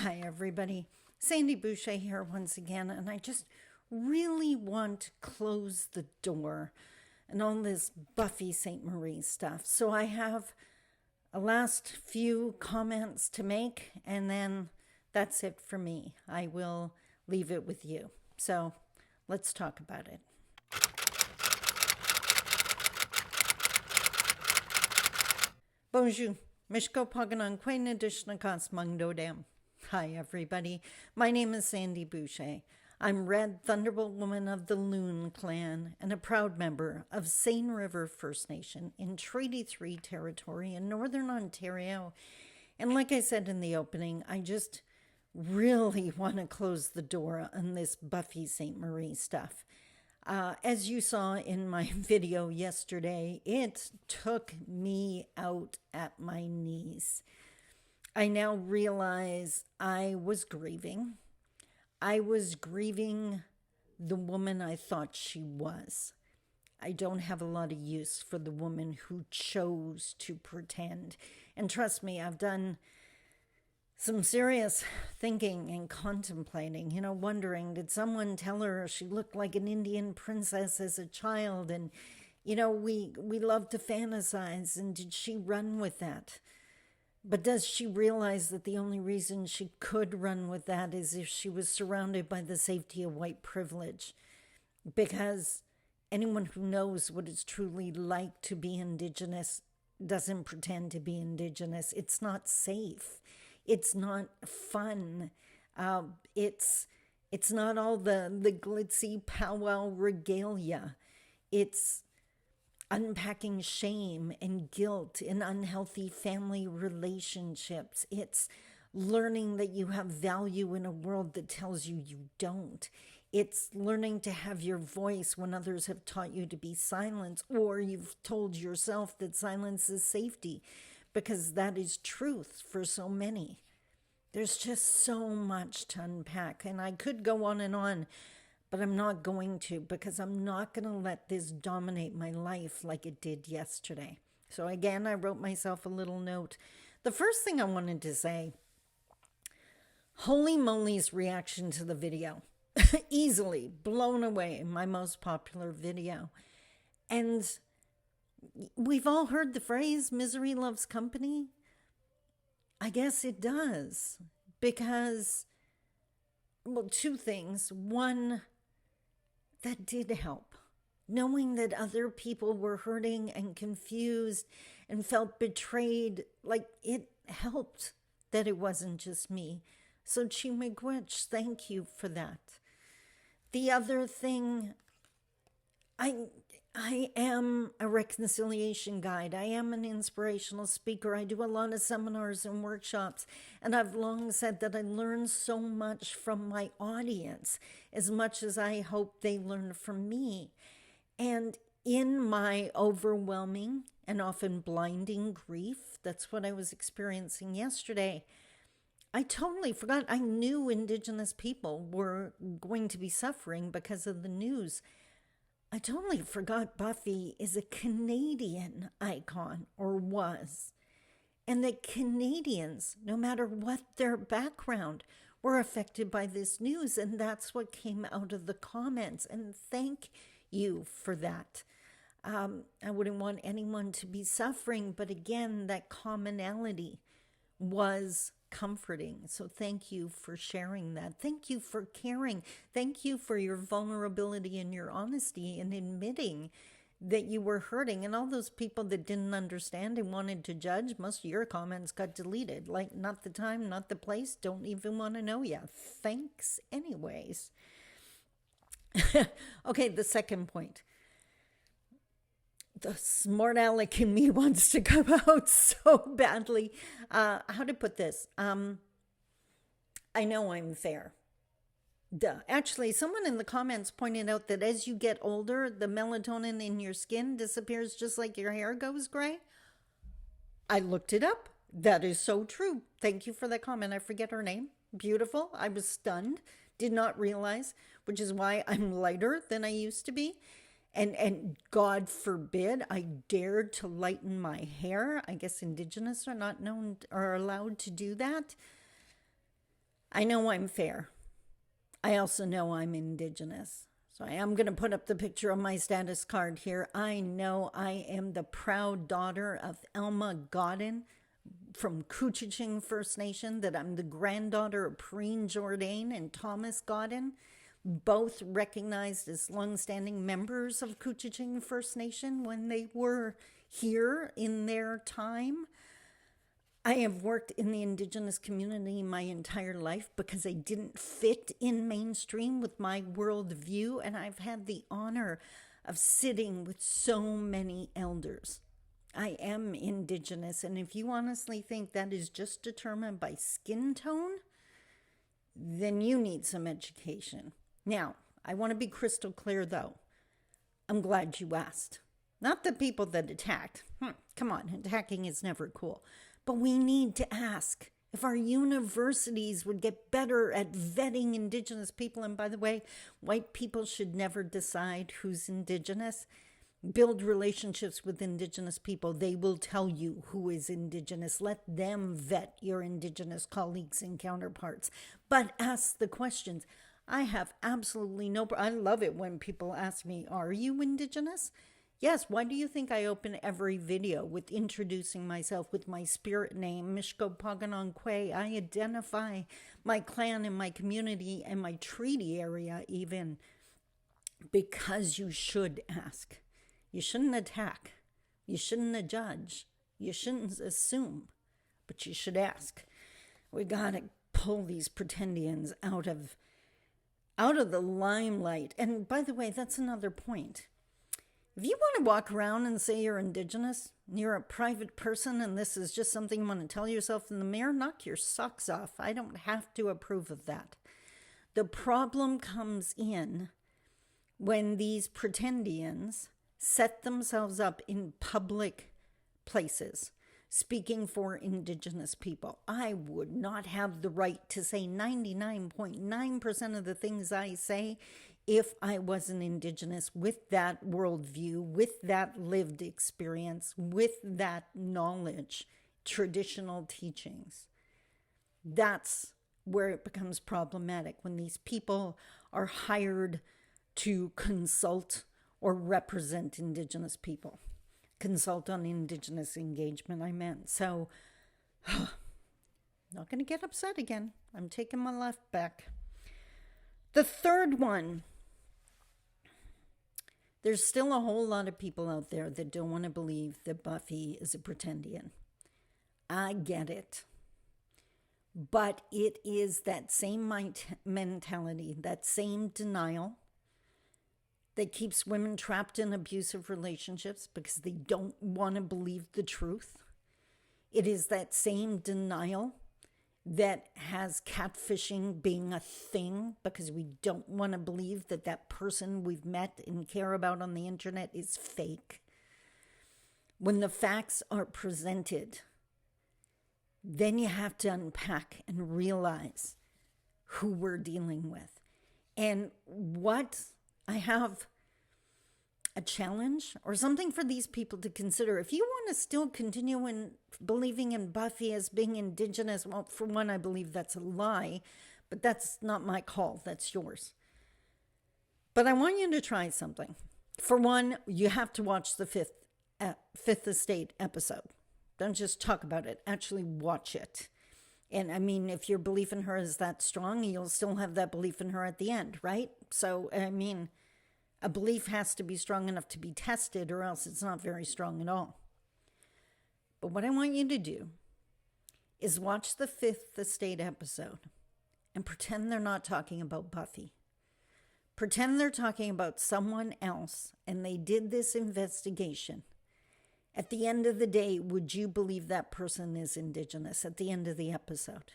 Hi, everybody. Sandy Boucher here once again, and I just really want to close the door and all this Buffy Sainte-Marie stuff. So I have a last few comments to make, and then that's it for me. I will leave it with you. So let's talk about it. Bonjour. Mishko Paganon Quain Adishnakas Mangdodam. Hi, everybody. My name is Sandy Boucher. I'm Red Thunderbolt Woman of the Loon Clan and a proud member of Seine River First Nation in Treaty 3 territory in Northern Ontario. And like I said in the opening, I just really want to close the door on this Buffy Sainte-Marie stuff. As you saw in my video yesterday, it took me out at my knees. I now realize I was grieving. I was grieving the woman I thought she was. I don't have a lot of use for the woman who chose to pretend. And trust me, I've done some serious thinking and contemplating, wondering, did someone tell her she looked like an Indian princess as a child? And, we love to fantasize. And did she run with that? But does she realize that the only reason she could run with that is if she was surrounded by the safety of white privilege? Because anyone who knows what it's truly like to be Indigenous doesn't pretend to be Indigenous. It's not safe. It's not fun. It's not all the glitzy powwow regalia. It's unpacking shame and guilt in unhealthy family relationships. It's learning that you have value in a world that tells you you don't. It's learning to have your voice when others have taught you to be silent, or you've told yourself that silence is safety, because that is truth for so many. There's just so much to unpack, and I could go on, but I'm not going to, because I'm not going to let this dominate my life like it did yesterday. So again, I wrote myself a little note. The first thing I wanted to say, holy moly's reaction to the video. Easily blown away, my most popular video. And we've all heard the phrase, misery loves company. I guess it does, because, well, two things. One, that did help. Knowing that other people were hurting and confused and felt betrayed, like, it helped that it wasn't just me. So Chi-miigwech, thank you for that. The other thing, I am a reconciliation guide. I am an inspirational speaker. I do a lot of seminars and workshops. And I've long said that I learn so much from my audience, as much as I hope they learn from me. And in my overwhelming and often blinding grief, that's what I was experiencing yesterday, I totally forgot. I knew Indigenous people were going to be suffering because of the news. I totally forgot Buffy is a Canadian icon, or was. And that Canadians, no matter what their background, were affected by this news. And that's what came out of the comments. And thank you for that. I wouldn't want anyone to be suffering. But again, that commonality was comforting. So thank you for sharing that. Thank you for caring. Thank you for your vulnerability and your honesty in admitting that you were hurting. And all those people that didn't understand and wanted to judge, most of your comments got deleted. Like, not the time, not the place, don't even want to know you. Thanks anyways. Okay, the second point. The smart aleck in me wants to come out so badly. How to put this? I know I'm fair. Duh. Actually, someone in the comments pointed out that as you get older, the melatonin in your skin disappears just like your hair goes gray. I looked it up. That is so true. Thank you for that comment. I forget her name. Beautiful. I was stunned. Did not realize, which is why I'm lighter than I used to be. And God forbid I dared to lighten my hair. I guess Indigenous are not known or allowed to do that. I know I'm fair. I also know I'm Indigenous. So I am going to put up the picture on my status card here. I know I am the proud daughter of Elma Godin from Couchiching First Nation, that I'm the granddaughter of Preen Jourdain and Thomas Godin, both recognized as longstanding members of Couchiching First Nation when they were here in their time. I have worked in the Indigenous community my entire life because I didn't fit in mainstream with my worldview, and I've had the honor of sitting with so many elders. I am Indigenous, and if you honestly think that is just determined by skin tone, then you need some education. Now, I want to be crystal clear, though. I'm glad you asked. Not the people that attacked. Come on, attacking is never cool. But we need to ask if our universities would get better at vetting Indigenous people. And by the way, white people should never decide who's Indigenous. Build relationships with Indigenous people. They will tell you who is Indigenous. Let them vet your Indigenous colleagues and counterparts. But ask the questions. I have absolutely no... I love it when people ask me, are you Indigenous? Yes, why do you think I open every video with introducing myself with my spirit name, Mishko Paganonkwe? I identify my clan and my community and my treaty area even, because you should ask. You shouldn't attack. You shouldn't judge. You shouldn't assume, but you should ask. We gotta pull these pretendians out of the limelight. And by the way, that's another point. If you want to walk around and say you're Indigenous, you're a private person, and this is just something you want to tell yourself in the mirror, knock your socks off. I don't have to approve of that. The problem comes in when these pretendians set themselves up in public places, speaking for Indigenous people. I would not have the right to say 99.9% of the things I say if I wasn't Indigenous, with that worldview, with that lived experience, with that knowledge, traditional teachings. That's where it becomes problematic, when these people are hired to consult or represent Indigenous people. Consult on Indigenous engagement, I meant. So, not going to get upset again. I'm taking my left back. The third one. There's still a whole lot of people out there that don't want to believe that Buffy is a pretendian. I get it. But it is that same mentality, that same denial that keeps women trapped in abusive relationships because they don't want to believe the truth. It is that same denial that has catfishing being a thing because we don't want to believe that that person we've met and care about on the internet is fake. When the facts are presented, then you have to unpack and realize who we're dealing with. And what I have a challenge or something for these people to consider. If you want to still continue in believing in Buffy as being Indigenous, well, for one, I believe that's a lie, but that's not my call. That's yours. But I want you to try something. For one, you have to watch the Fifth Estate episode. Don't just talk about it. Actually watch it. And I mean, if your belief in her is that strong, you'll still have that belief in her at the end, right? So, I mean, a belief has to be strong enough to be tested, or else it's not very strong at all. But what I want you to do is watch the Fifth Estate episode and pretend they're not talking about Buffy. Pretend they're talking about someone else, and they did this investigation. At the end of the day, would you believe that person is Indigenous at the end of the episode?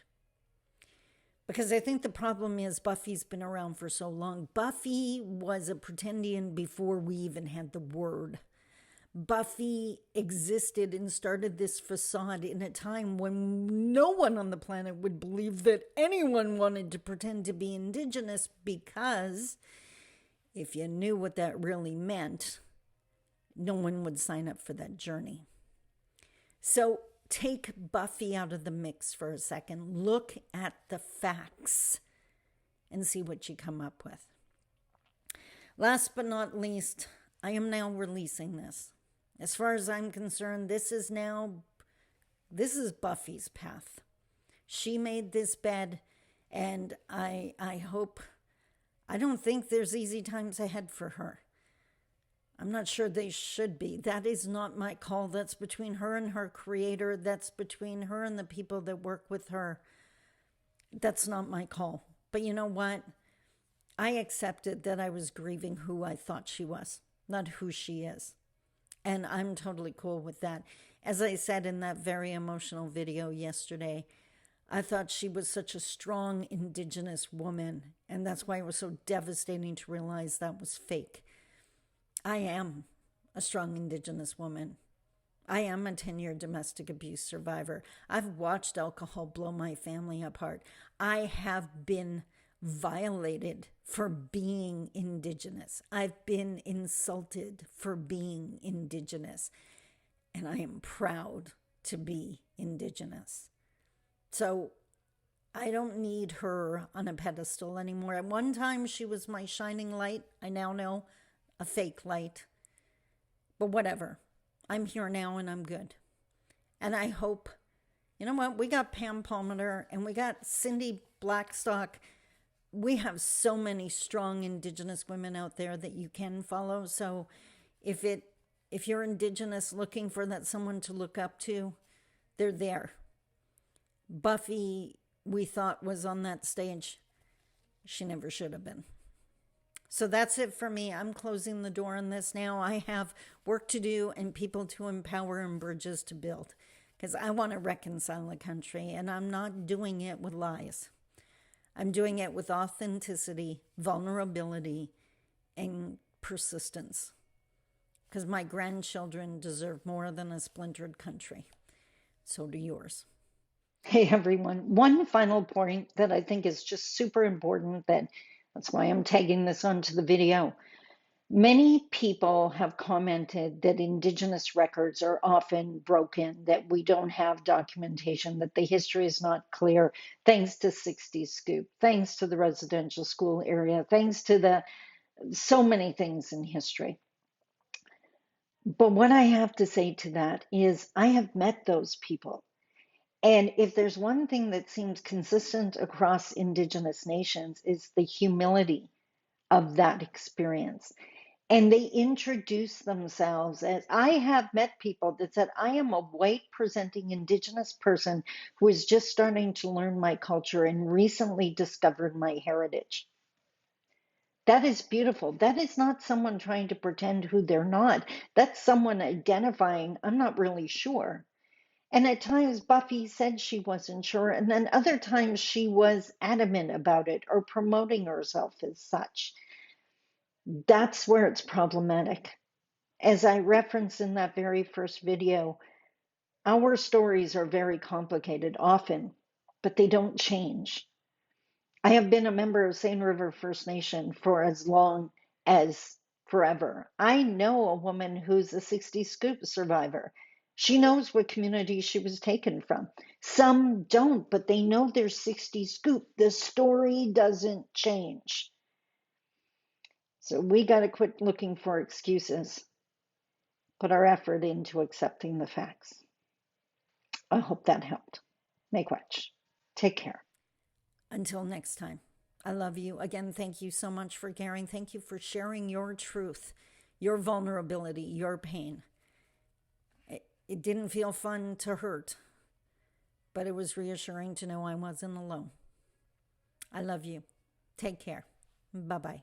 Because I think the problem is Buffy's been around for so long. Buffy was a pretendian before we even had the word. Buffy existed and started this facade in a time when no one on the planet would believe that anyone wanted to pretend to be Indigenous, because if you knew what that really meant, no one would sign up for that journey. So take Buffy out of the mix for a second. Look at the facts and see what you come up with. Last but not least, I am now releasing this. As far as I'm concerned, this is Buffy's path. She made this bed, and I don't think there's easy times ahead for her. I'm not sure they should be. That is not my call. That's between her and her creator. That's between her and the people that work with her. That's not my call. But you know what? I accepted that I was grieving who I thought she was, not who she is. And I'm totally cool with that. As I said in that very emotional video yesterday, I thought she was such a strong Indigenous woman. And that's why it was so devastating to realize that was fake. I am a strong Indigenous woman. I am a 10-year domestic abuse survivor. I've watched alcohol blow my family apart. I have been violated for being Indigenous. I've been insulted for being Indigenous. And I am proud to be Indigenous. So I don't need her on a pedestal anymore. At one time, she was my shining light. I now know a fake light. But whatever. I'm here now and I'm good. And I hope, you know what? We got Pam Palmater and we got Cindy Blackstock. We have so many strong Indigenous women out there that you can follow. So if you're Indigenous looking for that someone to look up to, they're there. Buffy, we thought, was on that stage. She never should have been. So that's it for me. I'm closing the door on this now. I have work to do and people to empower and bridges to build because I want to reconcile the country, and I'm not doing it with lies. I'm doing it with authenticity, vulnerability, and persistence because my grandchildren deserve more than a splintered country. So do yours. Hey, everyone. One final point that I think is just super important, that's why I'm tagging this onto the video. Many people have commented that Indigenous records are often broken, that we don't have documentation, that the history is not clear, thanks to 60s Scoop, thanks to the residential school area, thanks to so many things in history. But what I have to say to that is I have met those people. And if there's one thing that seems consistent across Indigenous nations is the humility of that experience. And they introduce themselves as, I have met people that said, I am a white presenting Indigenous person who is just starting to learn my culture and recently discovered my heritage. That is beautiful. That is not someone trying to pretend who they're not. That's someone identifying, I'm not really sure. And at times Buffy said she wasn't sure, and then other times she was adamant about it or promoting herself as such. That's where it's problematic. As I referenced in that very first video, our stories are very complicated often, but they don't change. I have been a member of Seine River First Nation for as long as forever. I know a woman who's a 60 Scoop survivor. She knows what community she was taken from. Some don't, but they know they're 60 Scoop. The story doesn't change. So we got to quit looking for excuses, put our effort into accepting the facts. I hope that helped. Make watch. Take care. Until next time, I love you. Again, thank you so much for caring. Thank you for sharing your truth, your vulnerability, your pain. It didn't feel fun to hurt, but it was reassuring to know I wasn't alone. I love you. Take care. Bye-bye.